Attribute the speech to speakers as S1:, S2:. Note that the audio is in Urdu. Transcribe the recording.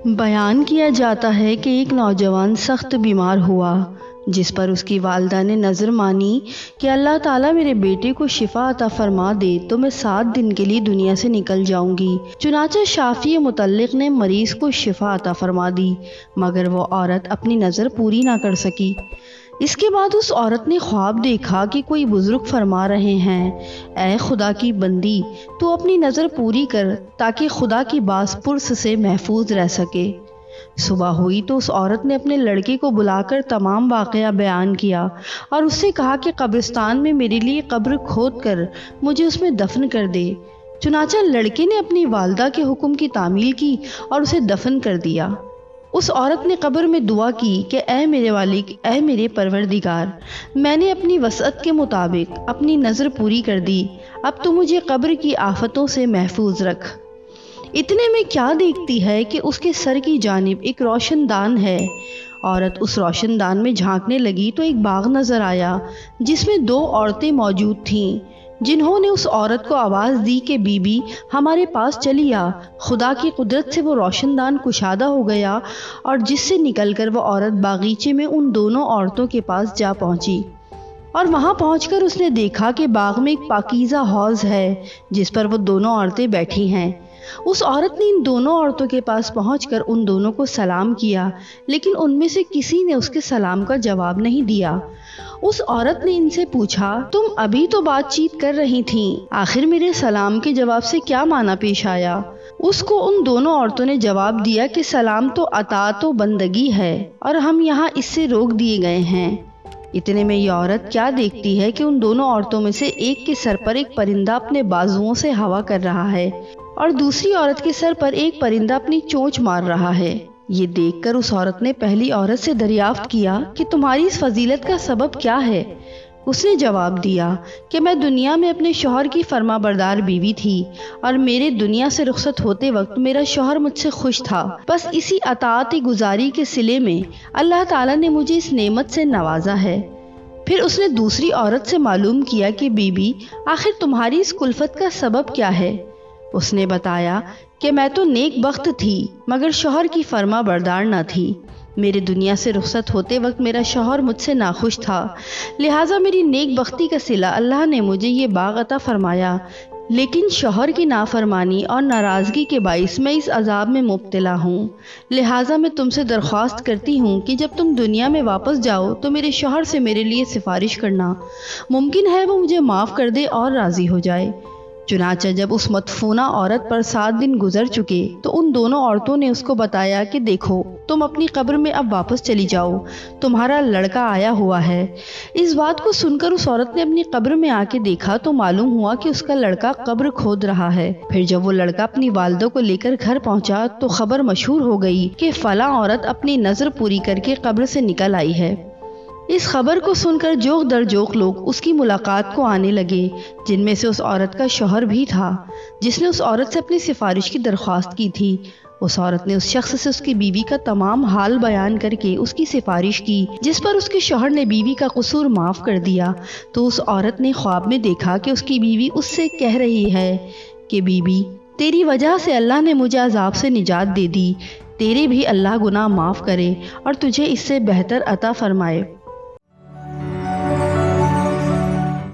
S1: بیان کیا جاتا ہے کہ ایک نوجوان سخت بیمار ہوا، جس پر اس کی والدہ نے نظر مانی کہ اللہ تعالیٰ میرے بیٹے کو شفا عطا فرما دے تو میں 7 دن کے لیے دنیا سے نکل جاؤں گی۔ چنانچہ شافی مطلق نے مریض کو شفا عطا فرما دی، مگر وہ عورت اپنی نظر پوری نہ کر سکی۔ اس کے بعد اس عورت نے خواب دیکھا کہ کوئی بزرگ فرما رہے ہیں، اے خدا کی بندی، تو اپنی نظر پوری کر تاکہ خدا کی باز پرس سے محفوظ رہ سکے۔ صبح ہوئی تو اس عورت نے اپنے لڑکے کو بلا کر تمام واقعہ بیان کیا اور اس سے کہا کہ قبرستان میں میرے لیے قبر کھود کر مجھے اس میں دفن کر دے۔ چنانچہ لڑکے نے اپنی والدہ کے حکم کی تعمیل کی اور اسے دفن کر دیا۔ اس عورت نے قبر میں دعا کی کہ اے میرے والد، اے میرے پروردگار، میں نے اپنی وسعت کے مطابق اپنی نظر پوری کر دی، اب تو مجھے قبر کی آفتوں سے محفوظ رکھ۔ اتنے میں کیا دیکھتی ہے کہ اس کے سر کی جانب ایک روشن دان ہے۔ عورت اس روشن دان میں جھانکنے لگی تو ایک باغ نظر آیا جس میں 2 عورتیں موجود تھیں، جنہوں نے اس عورت کو آواز دی کہ بی بی ہمارے پاس چلی آ۔ خدا کی قدرت سے وہ روشن دان کشادہ ہو گیا اور جس سے نکل کر وہ عورت باغیچے میں ان دونوں عورتوں کے پاس جا پہنچی، اور وہاں پہنچ کر اس نے دیکھا کہ باغ میں ایک پاکیزہ حوض ہے جس پر وہ دونوں عورتیں بیٹھی ہیں۔ اس عورت نے ان دونوں عورتوں کے پاس پہنچ کر ان دونوں کو سلام کیا، لیکن ان میں سے کسی نے اس کے سلام کا جواب نہیں دیا۔ اس عورت نے ان سے پوچھا، تم ابھی تو بات چیت کر رہی تھیں، آخر میرے سلام کے جواب سے کیا معنی پیش آیا؟ اس کو ان دونوں عورتوں نے جواب دیا کہ سلام تو اطاعت و بندگی ہے اور ہم یہاں اس سے روک دیے گئے ہیں۔ اتنے میں یہ عورت کیا دیکھتی ہے کہ ان دونوں عورتوں میں سے ایک کے سر پر ایک پرندہ اپنے بازوؤں سے ہوا کر رہا ہے اور دوسری عورت کے سر پر ایک پرندہ اپنی چونچ مار رہا ہے۔ یہ دیکھ کر اس عورت نے پہلی عورت سے دریافت کیا کہ تمہاری اس فضیلت کا سبب کیا ہے؟ اس نے جواب دیا کہ میں دنیا میں اپنے شوہر کی فرما بردار بیوی تھی اور میرے دنیا سے رخصت ہوتے وقت میرا شوہر مجھ سے خوش تھا، بس اسی اطاعت گزاری کے صلے میں اللہ تعالیٰ نے مجھے اس نعمت سے نوازا ہے۔ پھر اس نے دوسری عورت سے معلوم کیا کہ بی بی آخر تمہاری اس کلفت کا سبب کیا ہے؟ اس نے بتایا کہ میں تو نیک بخت تھی مگر شوہر کی فرما بردار نہ تھی۔ میرے دنیا سے رخصت ہوتے وقت میرا شوہر مجھ سے ناخوش تھا، لہٰذا میری نیک بختی کا صلہ اللہ نے مجھے یہ باغ عطا فرمایا، لیکن شوہر کی نافرمانی اور ناراضگی کے باعث میں اس عذاب میں مبتلا ہوں۔ لہٰذا میں تم سے درخواست کرتی ہوں کہ جب تم دنیا میں واپس جاؤ تو میرے شوہر سے میرے لیے سفارش کرنا، ممکن ہے وہ مجھے معاف کر دے اور راضی ہو جائے۔ چنانچہ جب اس مدفونہ عورت پر 7 دن گزر چکے تو ان دونوں عورتوں نے اس کو بتایا کہ دیکھو تم اپنی قبر میں اب واپس چلی جاؤ، تمہارا لڑکا آیا ہوا ہے۔ اس بات کو سن کر اس عورت نے اپنی قبر میں آ کے دیکھا تو معلوم ہوا کہ اس کا لڑکا قبر کھود رہا ہے۔ پھر جب وہ لڑکا اپنی والدہ کو لے کر گھر پہنچا تو خبر مشہور ہو گئی کہ فلاں عورت اپنی نظر پوری کر کے قبر سے نکل آئی ہے۔ اس خبر کو سن کر جوق در جوق لوگ اس کی ملاقات کو آنے لگے، جن میں سے اس عورت کا شوہر بھی تھا جس نے اس عورت سے اپنی سفارش کی درخواست کی تھی۔ اس عورت نے اس شخص سے اس کی بیوی کا تمام حال بیان کر کے اس کی سفارش کی، جس پر اس کے شوہر نے بیوی کا قصور معاف کر دیا۔ تو اس عورت نے خواب میں دیکھا کہ اس کی بیوی اس سے کہہ رہی ہے کہ بی بی تیری وجہ سے اللہ نے مجھے عذاب سے نجات دے دی، تیرے بھی اللہ گناہ معاف کرے اور تجھے اس سے بہتر عطا فرمائے۔